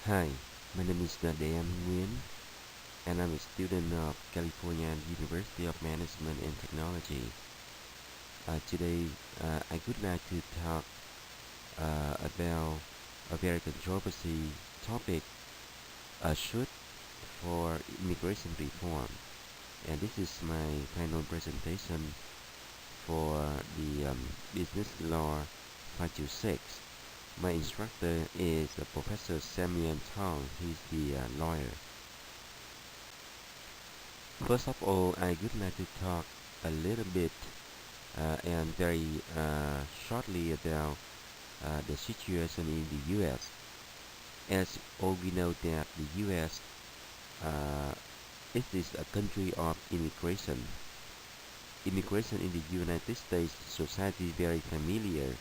Hi, my name is Nguyen, and I'm a student of California University of Management and Technology. Today, I would like to talk about a very controversial topic, should for immigration reform. And this is my final presentation for the Business Law 526. My instructor is Professor Samuel Tong. He's the lawyer. First of all, I would like to talk a little bit and very shortly about the situation in the U.S. As all we know that the U.S. Uh, it is a country of immigration. Immigration in the United States society is very familiar,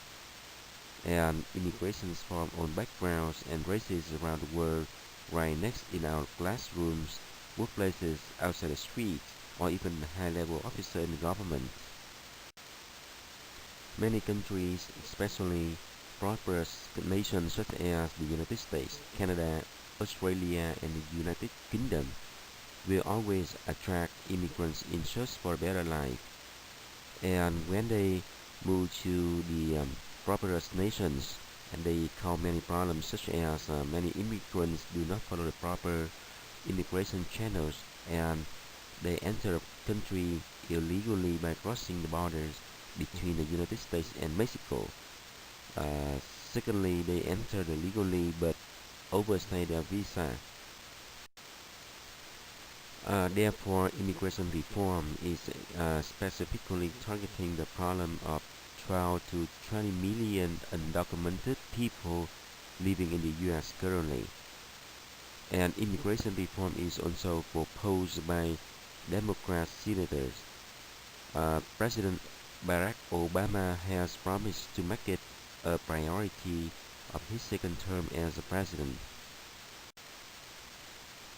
and immigrations from all backgrounds and races around the world right next in our classrooms, workplaces, outside the streets, or even high-level officers in the government. Many countries, especially prosperous nations such as the United States, Canada, Australia, and the United Kingdom, will always attract immigrants in search for a better life. And when they move to the prosperous nations, and they cause many problems such as many immigrants do not follow the proper immigration channels, and they enter a country illegally by crossing the borders between the United States and Mexico. Uh, Secondly, they enter illegally but overstay their visa. Therefore, immigration reform is specifically targeting the problem of 12 to 20 million undocumented people living in the U.S. currently. And immigration reform is also proposed by Democrat senators. President Barack Obama has promised to make it a priority of his second term as president.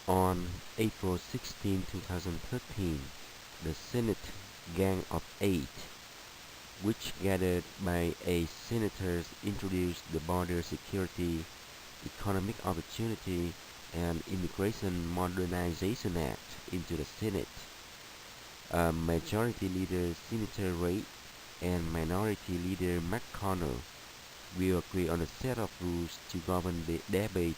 On April 16, 2013, the Senate Gang of Eight, which gathered by eight senators, introduced the Border Security, Economic Opportunity, and Immigration Modernization Act into the Senate. Majority Leader Senator Reid and Minority Leader McConnell will agree on a set of rules to govern the debate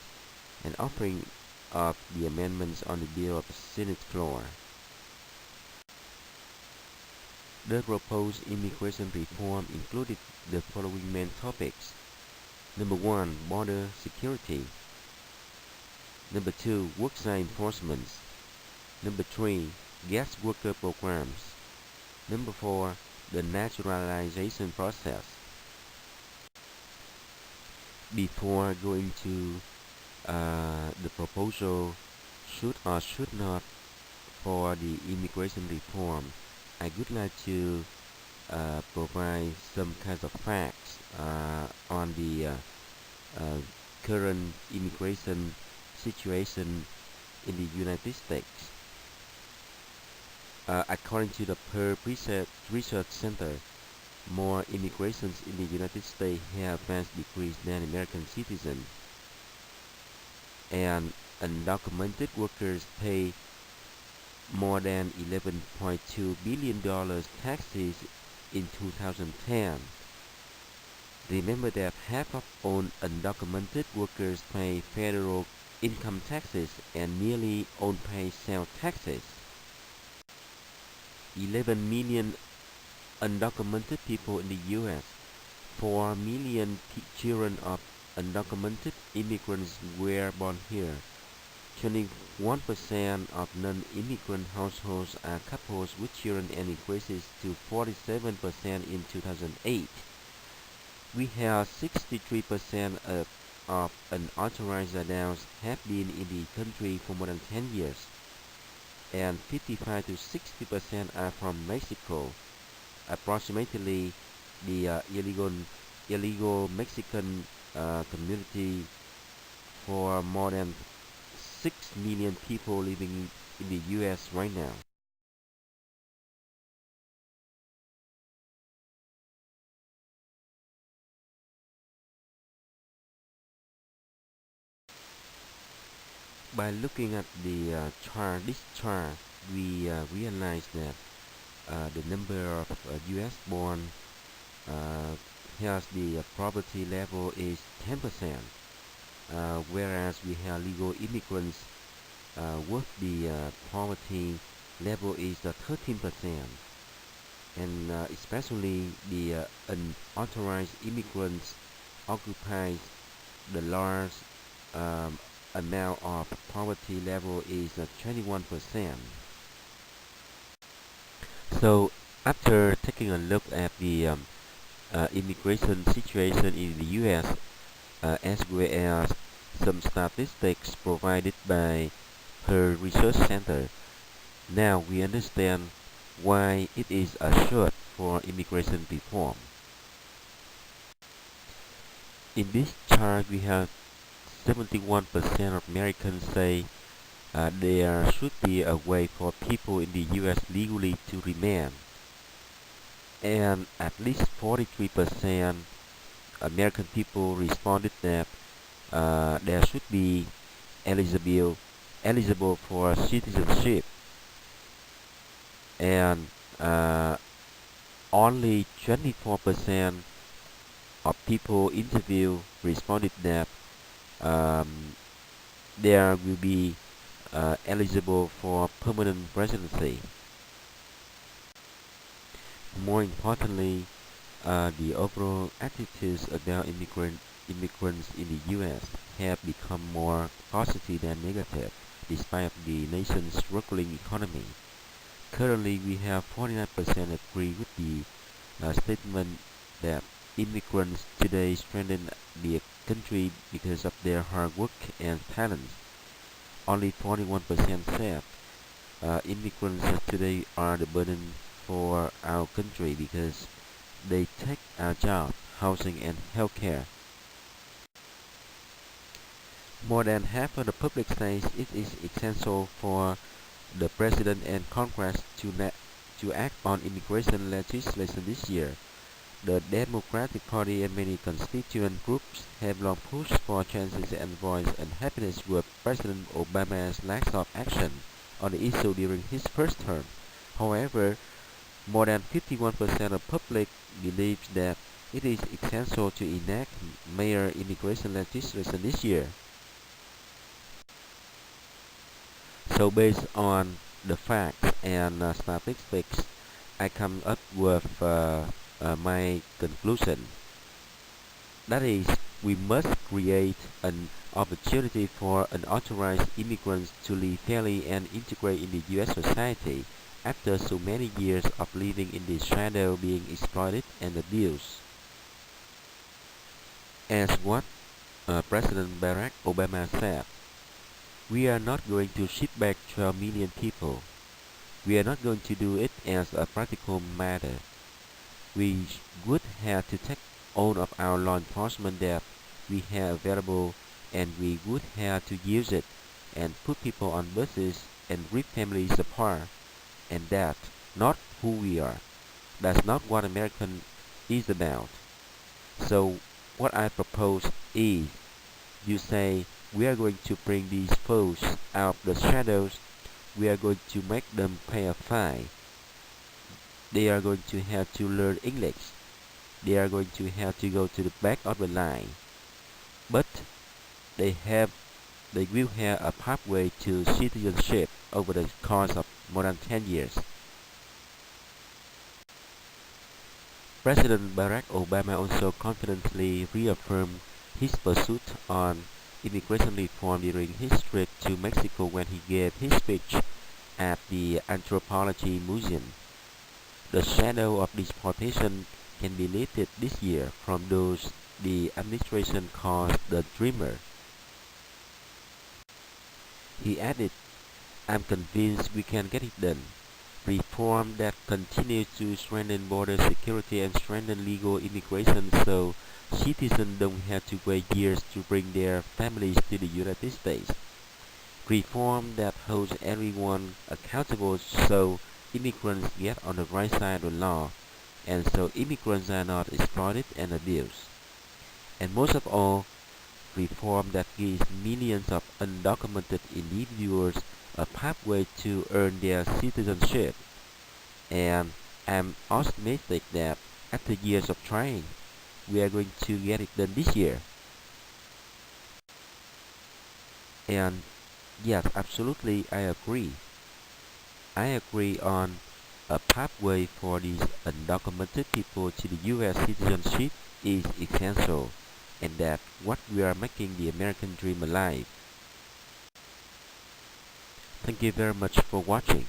and offering of the amendments on the bill of the Senate floor. The proposed immigration reform included the following main topics. Number 1, border security. Number 2, worksite enforcement. Number 3, guest worker programs. Number 4, the naturalization process. Before going to the proposal should or should not for the immigration reform, I would like to provide some kinds of facts on the uh, current immigration situation in the United States. According to the Pew Research Center, more immigrations in the United States have vast decreased than American citizens, and undocumented workers pay more than $11.2 billion taxes in 2010. Remember that half of all undocumented workers pay federal income taxes and nearly all pay sales taxes. 11 million undocumented people in the U.S. 4 million children of undocumented immigrants were born here. 21% of non-immigrant households are couples with children and increases to 47% in 2008. We have 63% of unauthorized adults have been in the country for more than 10 years, and 55 to 60% are from Mexico. Approximately the illegal Mexican community for more than 6 million people living in the U.S. right now. By looking at this chart, we realize that the number of U.S. born uh, has the poverty level is 10%, whereas we have legal immigrants with the poverty level is 13%, and especially the unauthorized immigrants occupies the large um, amount of poverty level is 21%. So after taking a look at the immigration situation in the U.S. As well as some statistics provided by her research center, now we understand why it is a short for immigration reform. In this chart, we have 71% of Americans say there should be a way for people in the U.S. legally to remain, and at least 43% American people responded that there should be eligible eligible for citizenship, and uh, only 24% of people interviewed responded that um, there will be eligible for permanent residency. More importantly, the overall attitudes about immigrants in the U.S. have become more positive than negative, despite the nation's struggling economy. Currently, we have 49% agree with the statement that immigrants today strengthen the country because of their hard work and talents. Only 41% said immigrants today are the burden for our country because they take our job, housing, and healthcare. More than half of the public says it is essential for the President and Congress to act on immigration legislation this year. The Democratic Party and many constituent groups have long pushed for changes and voiced unhappiness with President Obama's lack of action on the issue during his first term. However, more than 51% of public believes that it is essential to enact major immigration legislation this year. So based on the facts and statistics, I come up with my conclusion. That is, we must create an opportunity for unauthorized immigrants to live fairly and integrate in the U.S. society after so many years of living in the shadow being exploited and abused. As what President Barack Obama said, we are not going to ship back 12 million people. We are not going to do it as a practical matter. We would have to take all of our law enforcement that we have available, and we would have to use it and put people on buses and rip families apart, and that's not who we are. That's not what American is about. So what I propose is, you say we are going to bring these foes out of the shadows, we are going to make them pay a fine. They are going to have to learn English. They are going to have to go to the back of the line. But they have they will have a pathway to citizenship over the course of more than 10 years. President Barack Obama also confidently reaffirmed his pursuit on immigration reform during his trip to Mexico when he gave his speech at the Anthropology Museum. The shadow of deportation can be lifted this year from those the administration calls the dreamer. He added, I'm convinced we can get it done. Reform that continues to strengthen border security and strengthen legal immigration so citizens don't have to wait years to bring their families to the United States. Reform that holds everyone accountable so immigrants get on the right side of the law and so immigrants are not exploited and abused. And most of all, reform that gives millions of undocumented individuals a pathway to earn their citizenship. And I'm optimistic that after years of trying, we are going to get it done this year. And yes, absolutely, I agree. I agree on a pathway for these undocumented people to the U.S. citizenship is essential, and that what we are making the American dream alive. Thank you very much for watching.